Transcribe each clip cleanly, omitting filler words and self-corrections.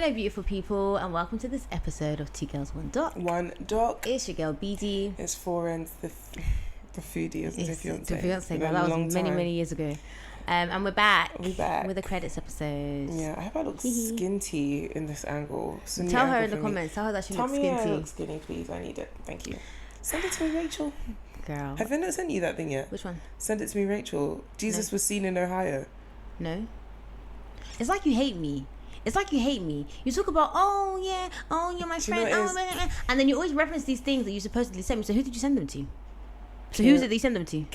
Hello beautiful people and welcome to this episode of Two Girls One Doc. One Doc. It's your girl BD. It's Florence, the foodie, isn't it? The fiance. That was many years ago. And we're back. We're back with a credits episode. Yeah, I hope I look skinty in this angle. Tell her in the comments. Tell her that she looks skinty. Tell me I look skinny, please. I need it. Thank you. Send it to me, Rachel. Girl. Have I not sent you that thing yet? Which one? Send it to me, Rachel. Jesus was seen in Ohio. No. It's like you hate me. You talk about, you're my friend, and then you always reference these things that you supposedly sent me. So who did you send them to? So who's it that you send them to?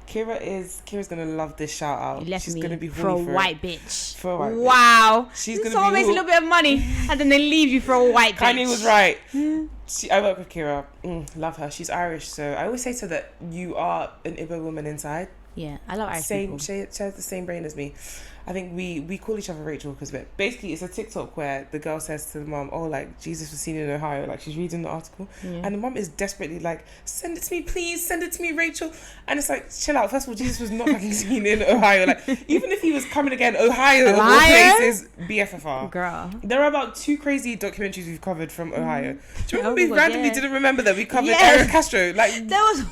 Kira's gonna love this shout out. She's gonna be for a white bitch. Bitch. Wow. She's gonna someone makes a little bit of money and then they leave you for a white bitch. Kanye was right. I work with Kira. Love her. She's Irish, so I always say to her that you are an Igbo woman inside. Yeah, I love Irish people. She has the same brain as me. I think we call each other Rachel because basically it's a TikTok where the girl says to the mom, Jesus was seen in Ohio, like she's reading the article, and the mom is desperately like, send it to me please, send it to me Rachel, and it's like, chill out. First of all, Jesus was not fucking seen in Ohio. Like even if he was coming again, Ohio of all places, BFFR. Girl, there are about 2 crazy documentaries we've covered from Ohio. Do you remember we randomly didn't remember that we covered Eric Castro? Like there was.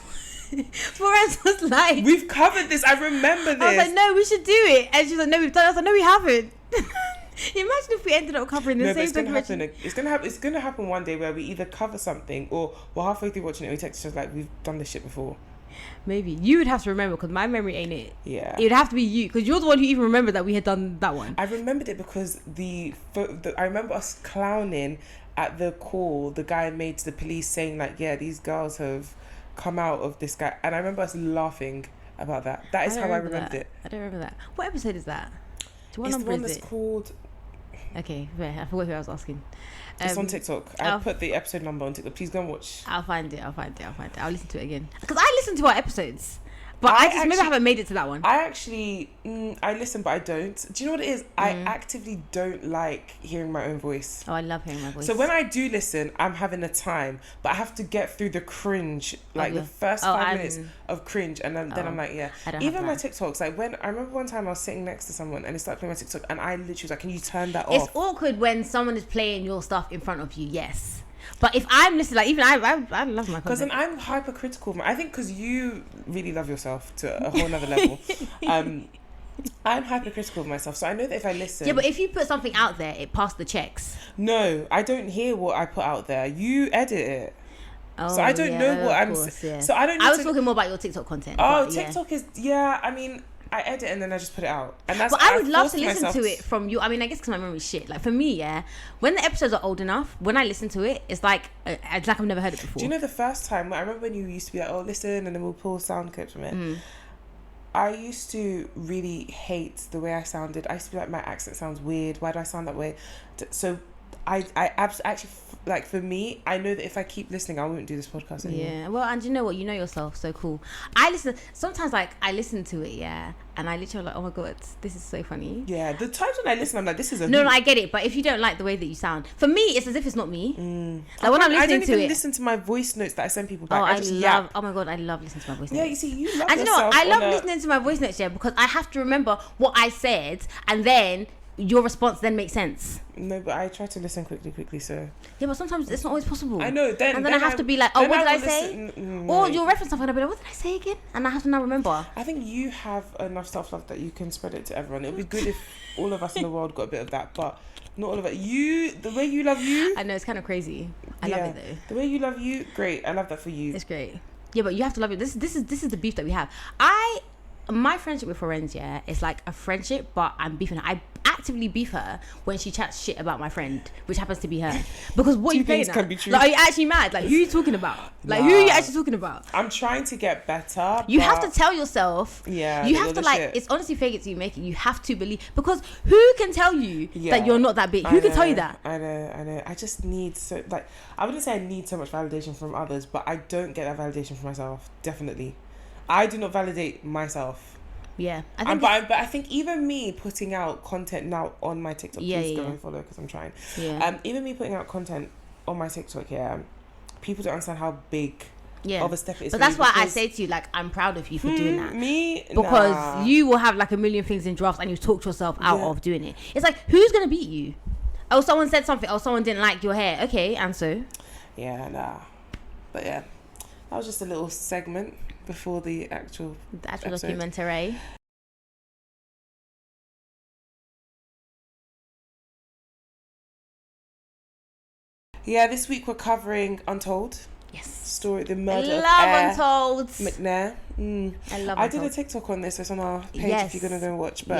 Florence was like, we've covered this. I remember this. I was like, no, we should do it, and she's like, no, we've done it. I was like, no, we haven't. Imagine if we ended up covering the same documentary. It's gonna happen one day where we either cover something or we're halfway through watching it and we text each other like, we've done this shit before. Maybe you would have to remember because my memory ain't it. Yeah, it would have to be you because you're the one who even remembered that we had done that one. I remembered it because I remember us clowning at the call the guy made to the police saying like, yeah, these girls have come out of this guy, and I remember us laughing about that. That is how I remembered it. I don't remember that. What episode is that? It's the one that's called... Okay, wait, I forgot who I was asking. It's on TikTok. I'll put the episode number on TikTok. Please go and watch. I'll find it. I'll listen to it again because I listen to our episodes, but I maybe haven't made it to that one. I actually I listen, but I don't. Do you know what it is? I actively don't like hearing my own voice. Oh, I love hearing my voice. So when I do listen, I'm having a time, but I have to get through the cringe, like the first 5 minutes of cringe, and then I'm like, yeah. Even my TikToks, like when I remember one time I was sitting next to someone and they started playing my TikTok, and I literally was like, can you turn that off? It's awkward when someone is playing your stuff in front of you. Yes. But if I'm listening, like even I love my content. Because then I'm hypercritical. I think because you really love yourself to a whole nother level. I'm hypercritical of myself, so I know that if I listen... Yeah, but if you put something out there, it passed the checks. No, I don't hear what I put out there. You edit it. Oh, so I don't know what I'm... Yeah. So I don't I was talking more about your TikTok content. Oh, TikTok is... Yeah, I mean... I edit and then I just put it out, and that's. But I would love to listen to it from you. I mean, I guess because my memory's shit. Like for me, when the episodes are old enough, when I listen to it, it's like I've never heard it before. Do you know the first time? I remember when you used to be like, "Oh, listen," and then we'll pull sound clips from it. I used to really hate the way I sounded. I used to be like, my accent sounds weird. Why do I sound that way? So I actually, like, for me, I know that if I keep listening, I won't do this podcast anymore. Yeah, well, and you know what? You know yourself, so cool. I listen, sometimes, like, I listen to it, and I literally like, oh my God, this is so funny. Yeah, the times when I listen, I'm like, this is a... No, I get it, but if you don't like the way that you sound, for me, it's as if it's not me. Like, when I'm listening to it... I don't even listen to my voice notes that I send people back. Oh my God, I love listening to my voice notes. Yeah, you see, you love and you know what? I love listening to my voice notes, because I have to remember what I said, and then... your response then makes sense. No, but I try to listen quickly, so... Yeah, but sometimes it's not always possible. I know, then I have to be like, oh, what did I say? Or you'll reference something and I'll be like, what did I say again? And I have to now remember. I think you have enough self-love that you can spread it to everyone. It would be good if all of us in the world got a bit of that, but not all of it. The way you love you... I know, it's kind of crazy. I love it, though. The way you love you, great. I love that for you. It's great. Yeah, but you have to love it. This is the beef that we have. My friendship with Florence, is like a friendship, but I'm beefing her. I actively beef her when she chats shit about my friend, which happens to be her. Because what are you playing at? Like, are you actually mad? Like, who are you talking about? Like, who are you actually talking about? I'm trying to get better. You have to tell yourself. Yeah. You have to, like, shit. It's honestly fake it till you make it. You have to believe. Because who can tell you that you're not that big? Who can tell you that? I know. I just need I wouldn't say I need so much validation from others, but I don't get that validation from myself. Definitely. I do not validate myself. Yeah, but I think even me putting out content now on my TikTok, please go and follow because I'm trying. Yeah. Even me putting out content on my TikTok, people don't understand how big of a step. But that's why I say to you, like, I'm proud of you for doing that. Me? Because you will have like a million things in drafts and you talk yourself out of doing it. It's like, who's going to beat you? Oh, someone said something. Oh, someone didn't like your hair. Okay, and so? Yeah, nah. But yeah, that was just a little segment before the actual episode. Documentary. Yeah, this week we're covering Untold. Yes. Story, the murder of Untold. McNair. I love Untold. I did a TikTok on this. It's on our page if you're going to go watch. But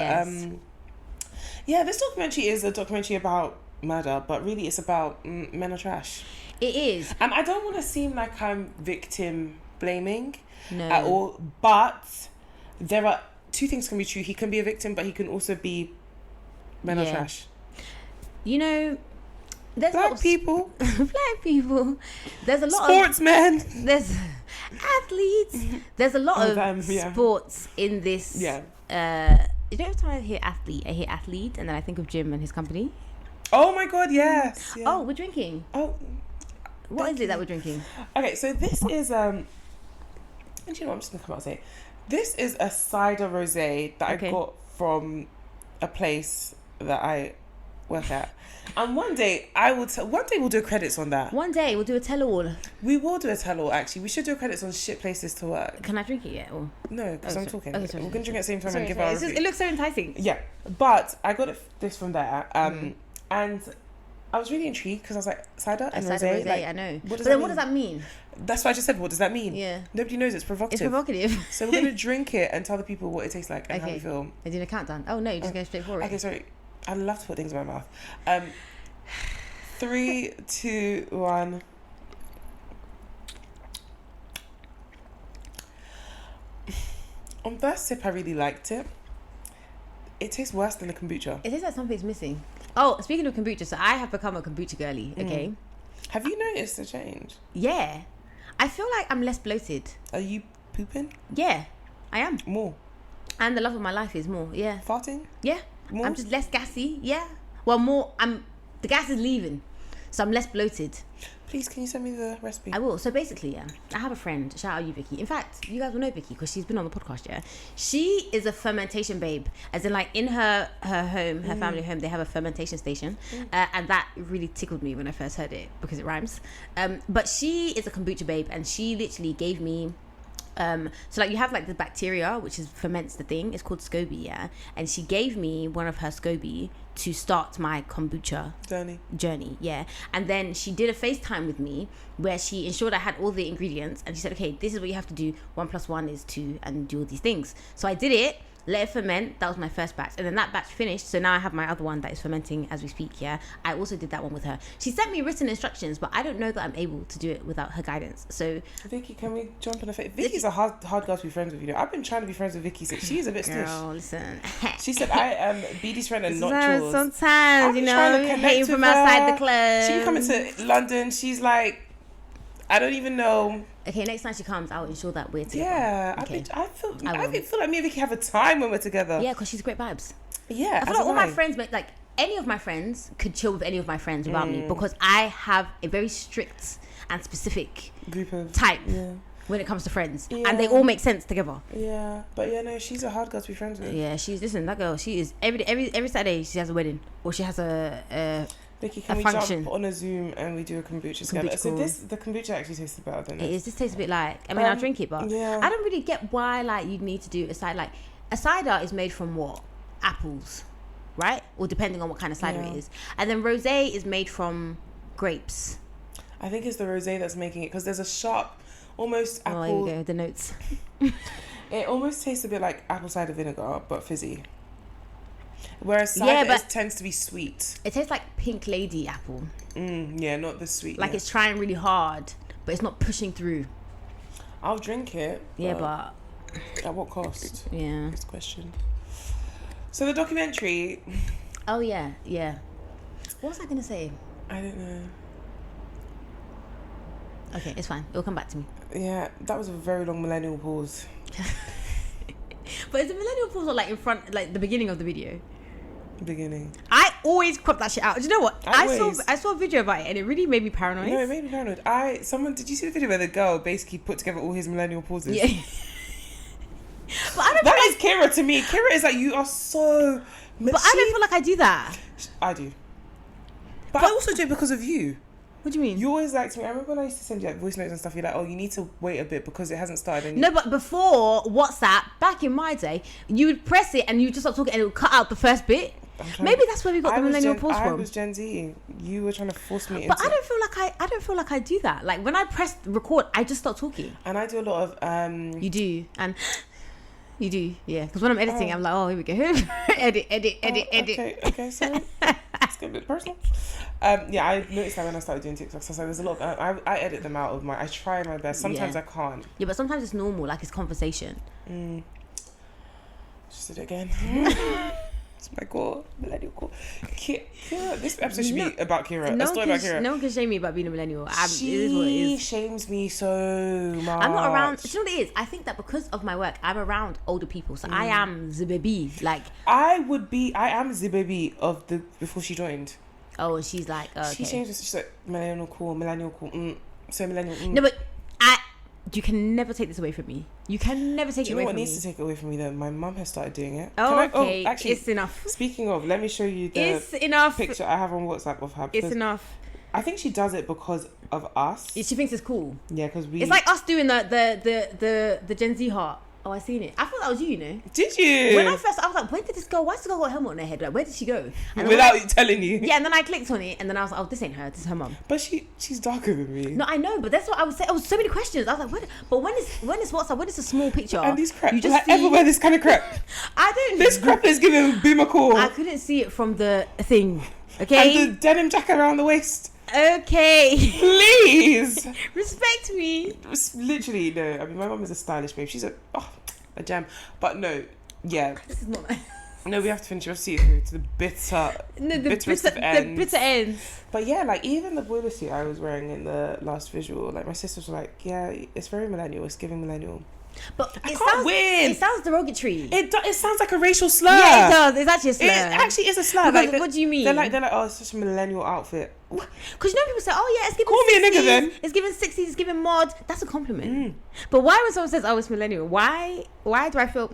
yeah, this documentary is a documentary about murder, but really it's about men are trash. It is. And I don't want to seem like I'm victim blaming No. at all, but there are two things can be true. He can be a victim, but he can also be men are trash. You know, there's black people. Black people. There's a lot sportsmen. There's athletes. There's a lot of them, sports in this. Yeah. You know, every time I hear athlete, I hear athlete, and then I think of Jim and his company. Oh my God! Yes. Yeah. Oh, we're drinking. Oh. What is it that we're drinking? Okay, so this is and you know what, I'm just gonna come out and say, this is a cider rosé that I got from a place that I work at. And one day we'll do credits on that. One day we'll do a tell-all. We will do a tell-all, actually. We should do credits on shit places to work. Can I drink it yet? Or? No, because I'm talking. Okay, sorry. We're going to drink at the same time and give our review. It looks so enticing. Yeah, but I got this from there. And I was really intrigued because I was like, cider and rosé? Like, I know. What does that mean? That's what I just said. What does that mean? Yeah. Nobody knows. It's provocative. It's provocative. So we're going to drink it and tell the people what it tastes like and how we feel. Are you doing a countdown? Oh, no, you're just going straight for it. Okay, sorry. I love to put things in my mouth. 3, 2, 1. On first sip, I really liked it. It tastes worse than the kombucha. It tastes like something's missing. Oh, speaking of kombucha, so I have become a kombucha girly, okay? Have you noticed a change? Yeah. I feel like I'm less bloated. Are you pooping? Yeah, I am. More? And the love of my life is more, yeah. Farting? Yeah. More? I'm just less gassy, yeah. Well, the gas is leaving, so I'm less bloated. Please, can you send me the recipe? I will. So basically, yeah, I have a friend. Shout out you, Vicky. In fact, you guys will know Vicky because she's been on the podcast. Yeah, she is a fermentation babe. As in, like in her home, her family home, they have a fermentation station, and that really tickled me when I first heard it because it rhymes. But she is a kombucha babe, and she literally gave me. So like you have like the bacteria which is ferments the thing. It's called SCOBY, yeah. And she gave me one of her SCOBY to start my kombucha journey, yeah. And then she did a FaceTime with me where she ensured I had all the ingredients, and she said, okay, this is what you have to do. 1 + 1 is 2, and do all these things. So I did it. Let it ferment. That was my first batch, and then that batch finished. So now I have my other one that is fermenting as we speak. Yeah, I also did that one with her. She sent me written instructions, but I don't know that I'm able to do it without her guidance. So Vicky, can we jump in a face? Vicky's a hard girl to be friends with. You know, I've been trying to be friends with Vicky since she's a bit stiff. Girl, listen. She said I am BD's friend and not yours. Sometimes, you know, hating from outside the club. She coming to London. She's like, I don't even know. Okay, next time she comes, I'll ensure that we're together. Yeah, okay. I feel like me and Vicky have a time when we're together. Yeah, because she's great vibes. Yeah, I feel like all my friends, like any of my friends, could chill with any of my friends without me because I have a very strict and specific group of type when it comes to friends, and they all make sense together. Yeah, but yeah, no, she's a hard girl to be friends with. Yeah, that girl. She is every Saturday she has a wedding or she has a Vicky, can we jump on a Zoom and we do a kombucha together? So the kombucha actually tastes better than it is. This tastes a bit like, I mean, I'll drink it, but I don't really get why like you'd need to do a cider. Like a cider is made from what? Apples, right? Or depending on what kind of cider it is. And then rosé is made from grapes. I think it's the rosé that's making it because there's a sharp, almost apple. Oh, here we go, the notes. It almost tastes a bit like apple cider vinegar, but fizzy. Whereas cider tends to be sweet. It tastes like Pink Lady apple. Yeah, not the sweet. Like it's trying really hard, but it's not pushing through. I'll drink it. Yeah, but at what cost? Yeah. Good question. So the documentary. Oh yeah. What was I gonna say? I don't know. Okay, it's fine. It'll come back to me. Yeah, that was a very long millennial pause. But is the millennial pause or like in front, like the beginning of the video? beginning. I always crop that shit out. Do you know what? Always. I saw a video about it and it really made me paranoid. No, it made me paranoid. Did you see the video where the girl basically put together all his millennial pauses? Yeah. But I don't That is Kira to me. Kira is like, you are so... But I don't feel like I do that. I do. But I also do it because of you. What do you mean? You always liked me. I remember when I used to send you like voice notes and stuff. You're like, oh, you need to wait a bit because it hasn't started. And No, but before WhatsApp, back in my day, you would press it and you just start talking and it would cut out the first bit. Maybe that's where we got the millennial pause from. I was Gen Z. You were trying to force me into... But I don't feel like I do that. Like when I press record, I just start talking. And I do a lot of... You do. And... You do, yeah. Because when I'm editing, I'm like, oh, here we go. edit. Okay, sorry. Let's get a bit personal. Yeah, I noticed that when I started doing TikToks. So there's a lot of... I edit them out of my... I try my best. Sometimes I can't. Yeah, but sometimes it's normal. Like, it's conversation. Just did it again. It's my goal. Millennial goal. Kira, this episode should be about Kira. A story about Kira. No one can shame me about being a millennial. She it is what it is. shames me so much. I'm not around... Do you know what it is? I think that because of my work, I'm around older people. So I am the baby. Like... I am the baby of the... Before she joined. Oh, she's like... Oh, okay. She changed it. She's like, millennial cool. So millennial... No, but... You can never take this away from me. You can never take it away from me. Do you know what needs to take it away from me though? My mum has started doing it. Okay, actually, it's enough. Speaking of, let me show you the picture I have on WhatsApp of her. It's enough. I think she does it because of us. She thinks it's cool. Yeah, because we... It's like us doing the Gen Z heart. Oh, I seen it. I thought that was you know. Did you? When I was like, where did this girl? Why does this girl got a helmet on her head? Like, where did she go? And without telling you. Yeah, and then I clicked on it, and then I was like, oh, this ain't her. This is her mum. But she's darker than me. No, I know, but that's what I was saying. There was so many questions. I was like, when is WhatsApp? When is a small picture? And these crap. You just ever wear this kind of crap? I don't. This crap is giving boomer call. I couldn't see it from the thing. Okay. And the denim jacket around the waist. Okay. Please. Respect me. Literally, no. I mean, my mum is a stylish babe. She's a gem. But no, yeah. This is not nice. No, we have to finish. We have to see it through to the bitterest of ends. The bitter ends. But yeah, like even the boiler suit I was wearing in the last visual, like my sisters were like, yeah, it's very millennial. It's giving millennial. But it sounds derogatory. It sounds like a racial slur. Yeah, it does. It's actually a slur. It actually is a slur. Because, like, what do you mean? They're like, oh, it's such a millennial outfit. Because you know people say, oh yeah, it's giving. Call 60s, me a nigga then. It's giving 60s. It's giving mod. That's a compliment. But why when someone says, oh, it's millennial? Why do I feel?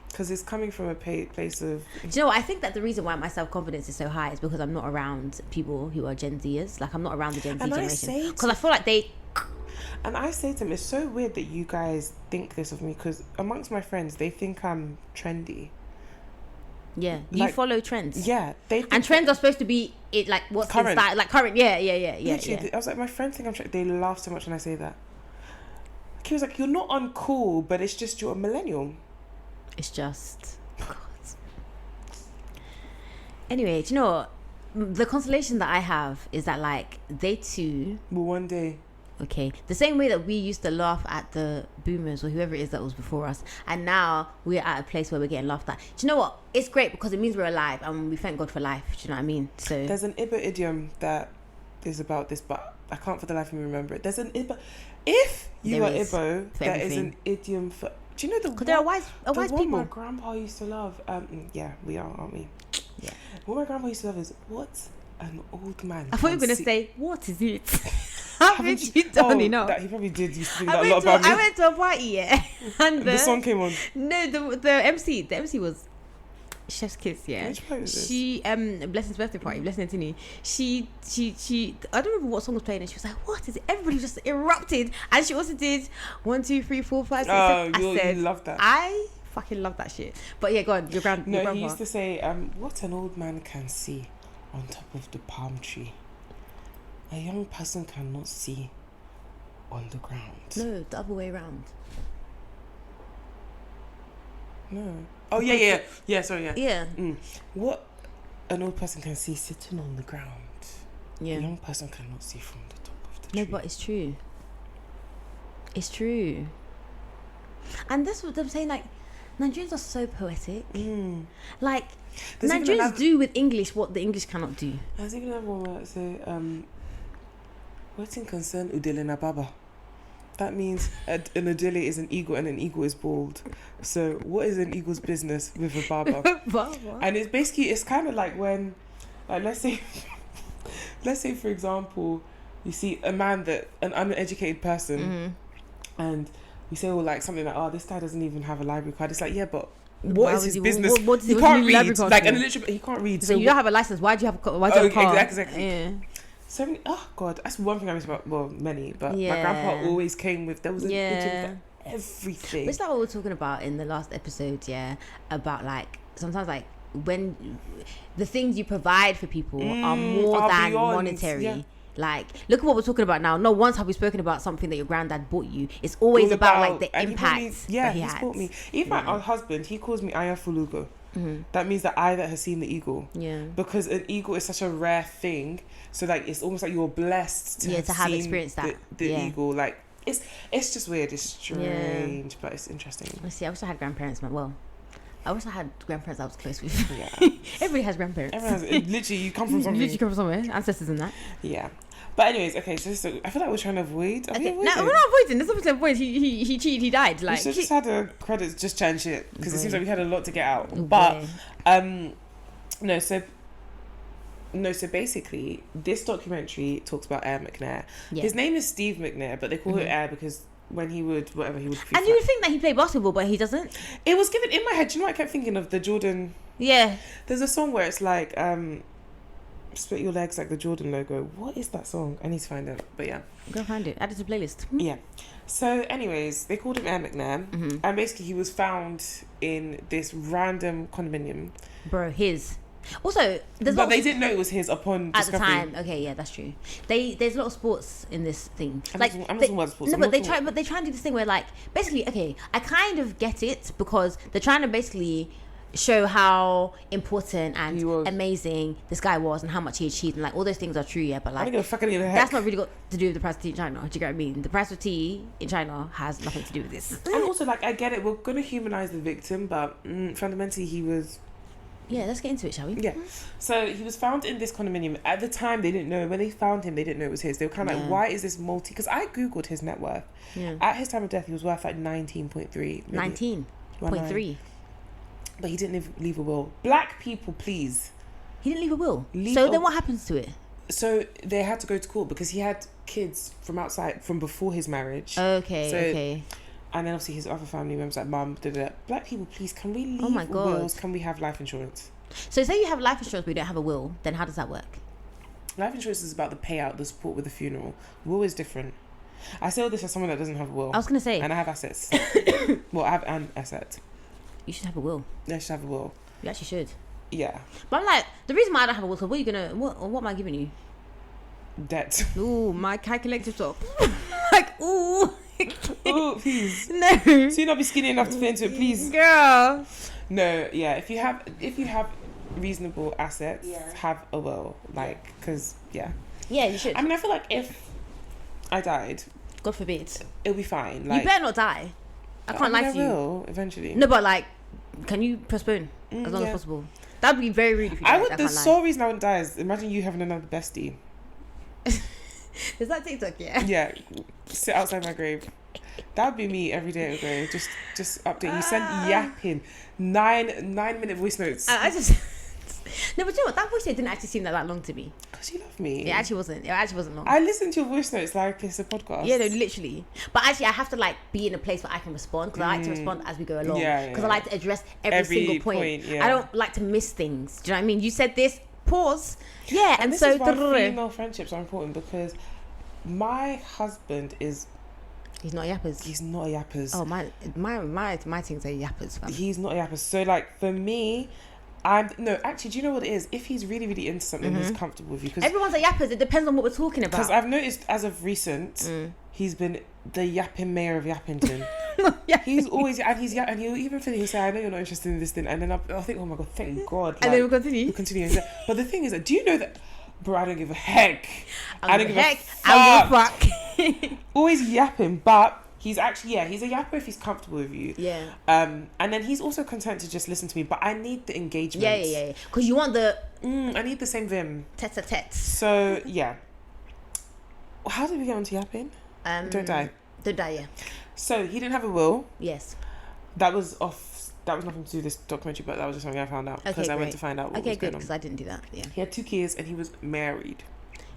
Because it's coming from a place of... Do you know what? I think that the reason why my self-confidence is so high is because I'm not around people who are Gen Zers. Like, I'm not around the Gen Z generation. Because I feel like they... And I say to them, it's so weird that you guys think this of me, because amongst my friends, they think I'm trendy. Yeah, you follow trends. Yeah. And trends are supposed to be, like, what's current. In style. Like, current, yeah. Literally, I was like, my friends think I'm trendy. They laugh so much when I say that. He was like, you're not uncool, but it's just you're a millennial. It's just... God. Anyway, do you know what? The consolation that I have is that, like, they too... Well, one day... Okay, the same way that we used to laugh at the boomers or whoever it is that was before us, and now we're at a place where we're getting laughed at. Do you know what? It's great because it means we're alive and we thank God for life. Do you know what I mean? So there's an Igbo idiom that is about this, but I can't for the life of me remember it. There's an Igbo. If you are Igbo, there is an idiom for. Do you know the? Because there are wise people. My grandpa used to love. Yeah, we are, aren't we? Yeah. What my grandpa used to love is what an old man. I thought you were gonna say what is it. Haven't you done enough? That he probably did. Used to think that a lot about me. I went to a party, yeah, and the song came on. No, the MC was Chef's Kiss, yeah. Which party was this? She Blessing's birthday party, Blessing and Tinny. She I don't remember what song was playing, and she was like, "What is it?" Everybody just erupted, and she also did 1, 2, 3, 4, 5, 6. Oh, you love that. I fucking love that shit. But yeah, go on. Your grandpa. He used to say, "What an old man can see on top of the palm tree, a young person cannot see on the ground." No, the other way around. No. Oh, yeah. Sorry, yeah. Yeah. What an old person can see sitting on the ground, yeah, a young person cannot see from the top of the tree. No, but it's true. It's true. And that's what I'm saying. Like, Nigerians are so poetic. Like, Nigerians do with English what the English cannot do. There's even another one where I say, "What's in concern Udelena Baba?" That means an Adele is an eagle and an eagle is bald. So what is an eagle's business with a barber? And it's kind of like when, like, let's say for example, you see an uneducated person, and you say, well, like something like, oh, this guy doesn't even have a library card. It's like, yeah, but what is his business? He can't read. Like, and literally, he can't read. So you don't have a license. Why do you have a car? Exactly. Yeah. So many, oh god, that's one thing I miss about, well, many, but my grandpa always came with, there was a kitchen for everything. It's like what we were talking about in the last episode, about like sometimes like when the things you provide for people are more than beyond, monetary. Like, look at what we're talking about now. Not once have we spoken about something that your granddad bought you. It's always about like the impact that he bought me. Even my husband, he calls me Aya Fulugo. That means the eye that has seen the eagle. Yeah. Because an eagle is such a rare thing. So like it's almost like you're blessed to have experienced that. The eagle. Like it's just weird. It's strange, but it's interesting. Let's see. I wish I had grandparents. I wish I had grandparents I was close with. Yeah. Everybody has grandparents. Literally, you come from something. Literally come from somewhere. Ancestors and that. Yeah. But anyways, okay, so I feel like we're trying to avoid. No, we're not avoiding. There's nothing to avoid. He cheated. He died. Like, we should just had the credits just chat and shit, because it seems like we had a lot to get out. But so basically, this documentary talks about Air McNair. Yeah. His name is Steve McNair, but they call it Air because when he would and you would think that he played basketball, but he doesn't. It was given in my head. Do you know what I kept thinking of? The Jordan. Yeah. There's a song where it's like split your legs like the Jordan logo. What is that song? I need to find it. But yeah, go find it. Add it to the playlist. Yeah. So anyways, they called him Air McNair, and basically he was found in this random condominium. Bro, his. Also, but they didn't know it was his upon at discovery. The time. Okay, yeah, that's true. There's a lot of sports in this thing. I'm not talking about sports. No, but they try and do this thing where, like, basically, okay, I kind of get it because they're trying to basically show how important and amazing this guy was and how much he achieved, and like all those things are true, but like that's not really got to do with the price of tea in China. Do you get what I mean? The price of tea in China has nothing to do with this. And also, like, I get it, we're gonna humanize the victim, but fundamentally he was. Yeah, let's get into it, shall we? Yeah. So he was found in this condominium. At the time, they didn't know. When they found him, they didn't know it was his. They were kind of like, why is this multi... Because I Googled his net worth. Yeah. At his time of death, he was worth like 19.3. 19.3. But he didn't leave a will. Black people, please. He didn't leave a will? Then what happens to it? So they had to go to court because he had kids from outside, from before his marriage. Okay. And then obviously his other family members, like mum, black people, please, can we leave wills? Can we have life insurance? So say you have life insurance but you don't have a will, then how does that work? Life insurance is about the payout, the support with the funeral. Will is different. I say all this as someone that doesn't have a will. I was going to say. And I have assets. Well, I have an asset. You should have a will. Yeah, I should have a will. You actually should. Yeah. But I'm like, the reason why I don't have a will, so what am I giving you? Debt. Ooh, my calculator top. Like, ooh. Oh, please. No. So you not be skinny enough to fit into it, please. Girl. No, yeah. If you have reasonable assets, have a will. Like, because, yeah. Yeah, you should. I mean, I feel like if I died, God forbid, it'll be fine. Like, you better not die. I can't lie to you. I will, eventually. No, but like, can you postpone as long as possible? That would be very rude if you died. The sole reason I wouldn't die is, imagine you having another bestie. Is that TikTok? Yeah. Sit outside my grave. That would be me every day at the grave. Just update. You send yapping 9-minute voice notes. I just no, but you know what? That voice note didn't actually seem that long to me. Because you love me. It actually wasn't long. I listen to your voice notes like it's a podcast. Yeah, no, literally. But actually, I have to like be in a place where I can respond, because I like to respond as we go along. Because I like to address every single point. I don't like to miss things. Do you know what I mean? You said this. Pause. Yeah, and this so is why female friendships are important, because my husband is. He's not a yappers. He's not a yappers. Oh, my things are yappers. Fam. He's not a yappers. So like for me, actually, do you know what it is? If he's really, really into something, he's comfortable with you. Cause everyone's a yappers. It depends on what we're talking about. Because I've noticed as of recent, he's been the yapping mayor of Yappington. He's always, and he'll even he'll say, I know you're not interested in this thing, and then I'll think, oh my god, thank God. Like, and then we'll continue. But the thing is that, do you know that, bro, I don't give a heck. I don't give a fuck. Always yapping, but he's actually, he's a yapper if he's comfortable with you. Yeah. And then he's also content to just listen to me, but I need the engagement. Yeah. Because you want the... I need the same vim. Tete-a-tete. So, yeah. How did we get onto yapping? Don't die. Don't die, yeah. So he didn't have a will. Yes. That was nothing to do with this documentary, but that was just something I found out because I went to find out what was going on. because I didn't do that. Yeah. He had 2 kids and he was married.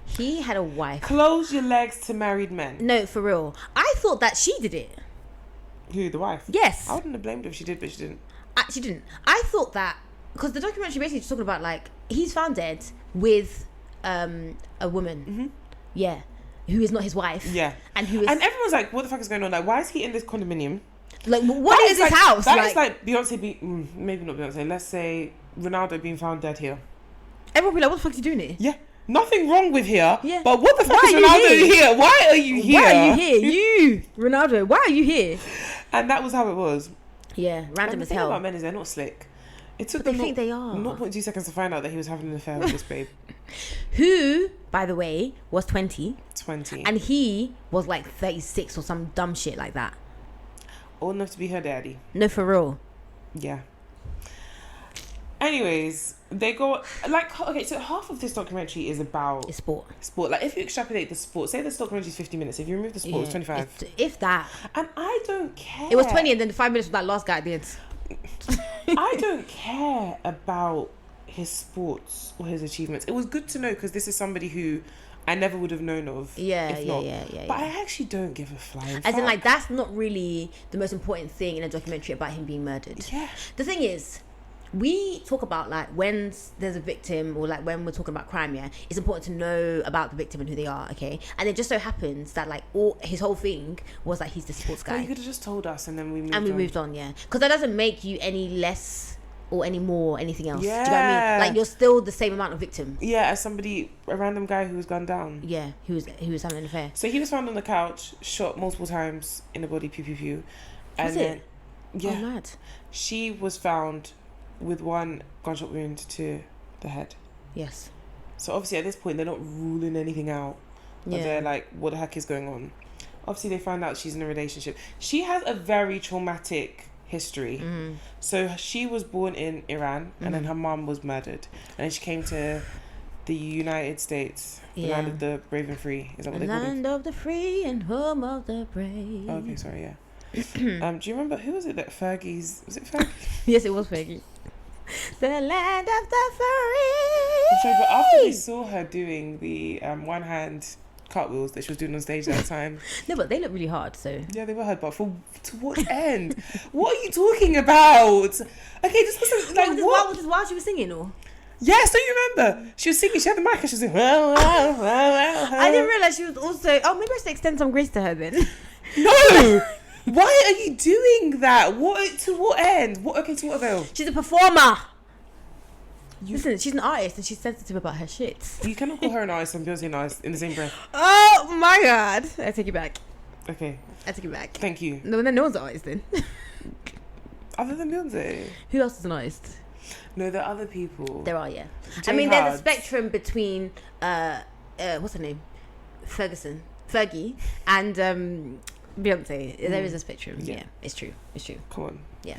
He had a wife. Close your legs to married men. No, for real. I thought that she did it. Who, the wife? Yes. I wouldn't have blamed her if she did, but she didn't. She didn't. I thought that because the documentary basically just talking about like he's found dead with a woman. Mm-hmm. Yeah. Who is not his wife. Yeah. And everyone's like, what the fuck is going on? Like, why is he in this condominium? Like, what is this house? That is like Beyonce maybe not Beyonce. Let's say Ronaldo being found dead here. Everyone be like, what the fuck is he doing here? Yeah. Nothing wrong with here. Yeah. But what the fuck is Ronaldo here? Why are you here? Why are you here? You, Ronaldo, why are you here? And that was how it was. Yeah, random as hell. The thing about men is they're not slick. It took them think they are. 0.2 seconds to find out that he was having an affair with this babe. Who, by the way, was 20. 20. And he was like 36 or some dumb shit like that. Old enough to be her daddy. No, for real. Yeah. Anyways, they go like, okay, so half of this documentary is about sport. Like, if you extrapolate the sport, say this documentary is 50 minutes. If you remove the sport, it's 25. If that. And I don't care. It was 20, and then the 5 minutes with that last guy at the end. I don't care about his sports or his achievements. It was good to know because this is somebody who I never would have known of. Yeah. But I actually don't give a flying fuck. As in, like, that's not really the most important thing in a documentary about him being murdered. Yeah. The thing is, we talk about like when there's a victim or like when we're talking about crime, yeah, it's important to know about the victim and who they are, okay? And it just so happens that like his whole thing was like he's the sports guy. Well, you could have just told us and then we moved on. Yeah. Because that doesn't make you any less or any more anything else. Yeah. Do you know what I mean? Like, you're still the same amount of victim. Yeah, as a random guy who was gunned down. Yeah, who was having an affair. So he was found on the couch, shot multiple times in the body, pew pew pew. And was it? Yeah. Oh, mad. She was found with 1 gunshot wound to the head. Yes. So obviously at this point they're not ruling anything out. But they're like, what the heck is going on? Obviously they find out she's in a relationship. She has a very traumatic history. Mm. So she was born in Iran and then her mum was murdered. And then she came to the United States. The land of the brave and free. Is that what they call it? Land of the free and home of the brave. Oh, okay, sorry, yeah. Do you remember, who was it that Fergie's... Was it Fergie? Yes, it was Fergie. The land of the free. I'm sorry, but after we saw her doing the one-hand cartwheels that she was doing on stage at the time... No, but they look really hard, so... Yeah, they were hard, but to what end? What are you talking about? Okay, just listen, like, Was this while she was singing, or...? Yes, don't you remember? She was singing, she had the mic and she was like... I didn't realise she was also... Oh, maybe I should extend some grace to her then. No! Why are you doing that? To what end? To what avail? She's a performer. Listen, she's an artist and she's sensitive about her shit. You cannot call her an artist and Beyonce an artist in the same breath. Oh my god. I take it back. Okay. I take it back. Thank you. No, then no one's an artist then. Other than Beyonce. Who else is an artist? No, there are other people. There are, yeah. Jay I mean, Hard. there's a spectrum between what's her name? Fergie and Beyonce. There is a spectrum. Yeah, it's true. Come on. Yeah.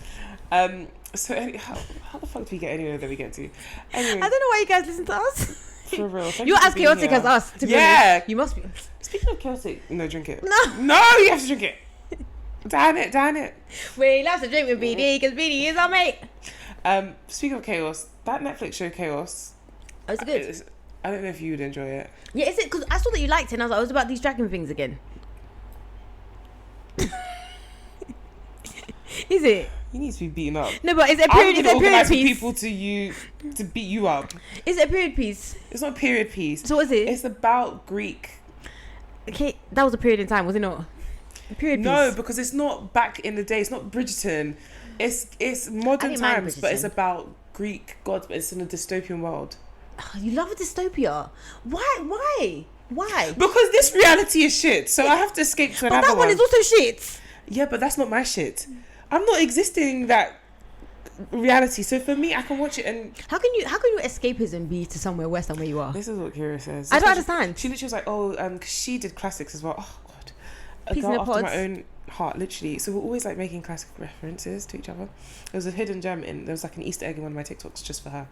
So how the fuck do we get anywhere that we get to? Anyway, I don't know why you guys listen to us. For real. You're as chaotic as us, to be honest. You must be. Speaking of chaotic, no, drink it. No, you have to drink it. Damn it. We love to drink with BD because BD is our mate. Speaking of chaos, that Netflix show Chaos. Oh, it's good. I don't know if you would enjoy it. Yeah, is it? Because I saw that you liked it and I was like, it was about these dragon things again. Is it? You need to be beaten up. No, but is it a period? Is it a period piece? People to beat you up. Is it a period piece? It's not a period piece. So what is it? It's about Greek. Okay, that was a period in time, was it not? A period piece. No, because it's not back in the day. It's not Bridgerton. It's modern times, but it's about Greek gods. But it's in a dystopian world. Oh, you love a dystopia. Why? Because this reality is shit. So I have to escape to another one. But that one is also shit. Yeah, but that's not my shit. I'm not existing that reality. So for me, I can watch it and... How can your escapism be to somewhere worse than where you are? This is what Kira says. I don't understand. She literally was like, cause she did classics as well. Oh, God. A Peas in girl the after pods. my own heart, literally. So we're always like making classic references to each other. There was a hidden gem there was like an Easter egg in one of my TikToks just for her.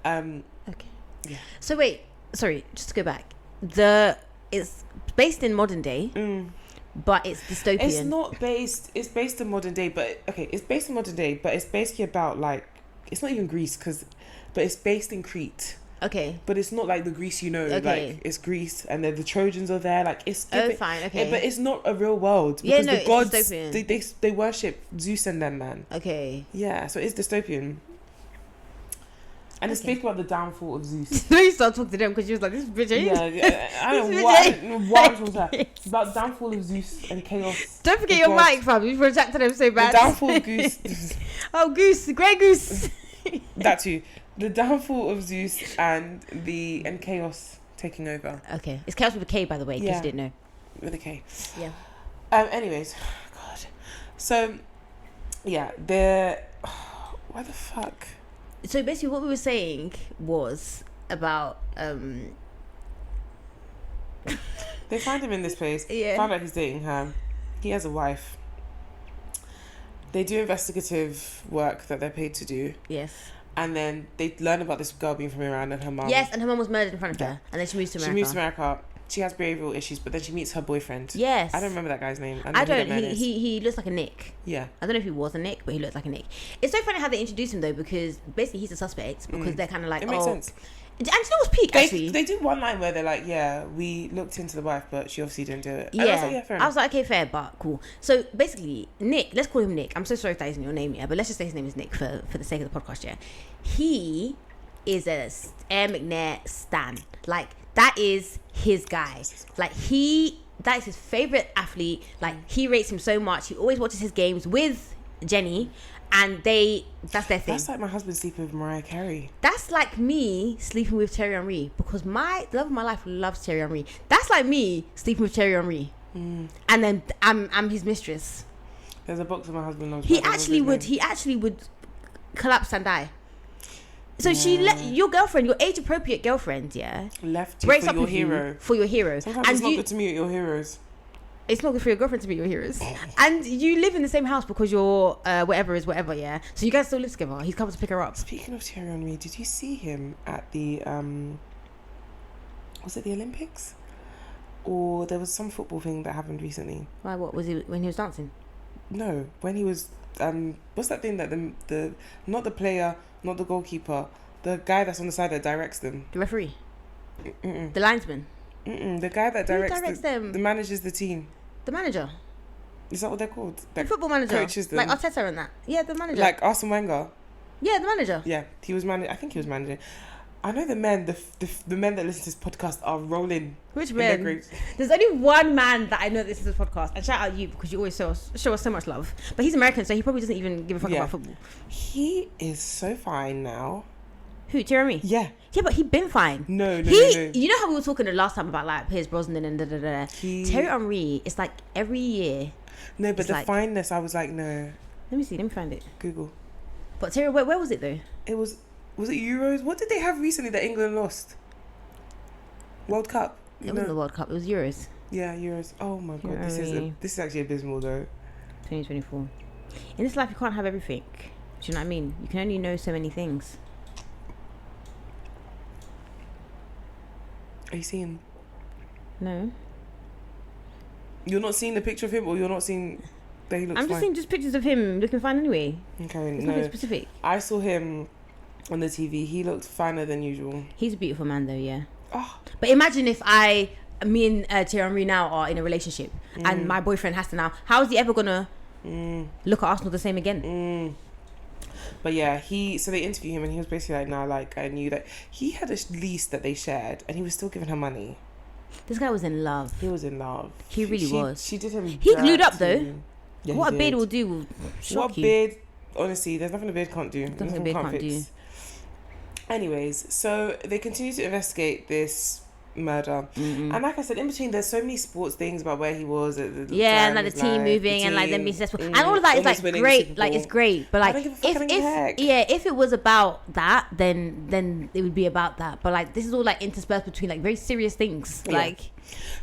Okay. Yeah. So wait, sorry, just to go back. It's based in modern day, but it's dystopian. It's not based. It's based in modern day, but okay, it's based in modern day, but it's basically about like it's not even Greece but it's based in Crete. Okay. But it's not like the Greece, Okay. like it's Greece and then the Trojans are there. Like it's fine. Okay. but it's not a real world because the it's gods dystopian. they worship Zeus and them, man. Okay. Yeah, so it's dystopian. And it's based about the downfall of Zeus. No, you start talking to them because you was like, this bitch ain't. Yeah, I don't know why I'm talking to that. It's about the downfall of Zeus and chaos. Don't forget your mic, fam. You projected them so bad. The downfall of Goose. Oh, Goose, Grey Goose. That too. The downfall of Zeus and chaos taking over. Okay, it's chaos with a K, by the way, in case you didn't know. With a K. Yeah. Anyways, God. So, yeah, why the fuck? So basically, what we were saying was about They find him in this place. Yeah. Found out he's dating her. He has a wife. They do investigative work that they're paid to do. Yes. And then they learn about this girl being from Iran and her mum. Yes, and her mum was murdered in front of her. And then she moves to America. She moves to America. She has behavioural issues, but then she meets her boyfriend. Yes. I don't remember that guy's name. I don't. He looks like a Nick. Yeah. I don't know if he was a Nick, but he looks like a Nick. It's so funny how they introduce him though, because basically he's a suspect because they're kind of like, it makes sense. And you know what's peak actually? They do one line where they're like, yeah, we looked into the wife, but she obviously didn't do it. Yeah. I was like, yeah, fair enough. I was like, okay, fair, but cool. So basically, Nick, let's call him Nick. I'm so sorry if that isn't your name, yeah, but let's just say his name is Nick for the sake of the podcast, yeah. He is a McNair stan. Like, that is his guy. Like, that is his favorite athlete. Like, he rates him so much. He always watches his games with Jenny. And that's their thing. That's like my husband sleeping with Mariah Carey. That's like me sleeping with Thierry Henry, because the love of my life loves Thierry Henry. That's like me sleeping with Thierry Henry, and then I'm his mistress. There's a boxer my husband loves. He actually would collapse and die. So she let your girlfriend, your age appropriate girlfriend, left you breaks for up your with hero. You for your hero. Sometimes it's not good to meet your heroes. It's not good for your girlfriend to meet your heroes. And you live in the same house because you're whatever is whatever, yeah. So you guys still live together. He's coming to pick her up. Speaking of Thierry Henry, did you see him at the was it the Olympics? Or there was some football thing that happened recently. Why? What was he when he was dancing? No, when he was what's that thing that the not the player, not the goalkeeper, the guy that's on the side that directs them. The referee. Mm-mm. The linesman. The guy that directs them? The manages the team. The manager. Is that what they're called? The football manager. Coaches them. Like Arteta and that. Yeah, the manager. Like Arsene Wenger. Yeah, the manager. Yeah, he was I think he was managing. I know the men, the men that listen to this podcast are rolling. Which men? There's only one man that I know that listens to this podcast, and shout out you because you always show us so much love. But he's American, so he probably doesn't even give a fuck about football. He is so fine now. Who, Jeremy? Yeah. Yeah, but he been fine. No. You know how we were talking the last time about like Piers Brosnan and da. Thierry Henry, it's like every year. No, but the fineness, I was like, no. Let me see. Let me find it. Google. But Thierry, where was it though? It was it Euros? What did they have recently that England lost? World Cup. It wasn't the World Cup. It was Euros. Yeah, Euros. Oh my god, this is actually abysmal though. 2024. In this life, you can't have everything. Do you know what I mean? You can only know so many things. Are you seeing? No. You're not seeing the picture of him, or you're not seeing that he looks fine? I'm just seeing just pictures of him looking fine anyway. Okay, There's no. nothing specific. I saw him on the TV. He looked finer than usual. He's a beautiful man though, yeah. Oh. But imagine if me and Thierry Henry now are in a relationship and my boyfriend has to now. How is he ever gonna look at Arsenal the same again? But yeah, so they interviewed him and he was basically like, nah, like I knew that he had a lease that they shared and he was still giving her money. This guy was in love. He was in love. He really was. She did him. He glued up though. Yeah, what a beard will do will shock you. What beard? Honestly, there's nothing a beard can't do. Nothing a beard can't do. Anyways, so they continue to investigate this murder, and like I said, in between there's so many sports things about where he was at the and like the team moving and like them being successful and all of that is like great, like it's great, but like if it was about that, then it would be about that, but like this is all like interspersed between like very serious things, like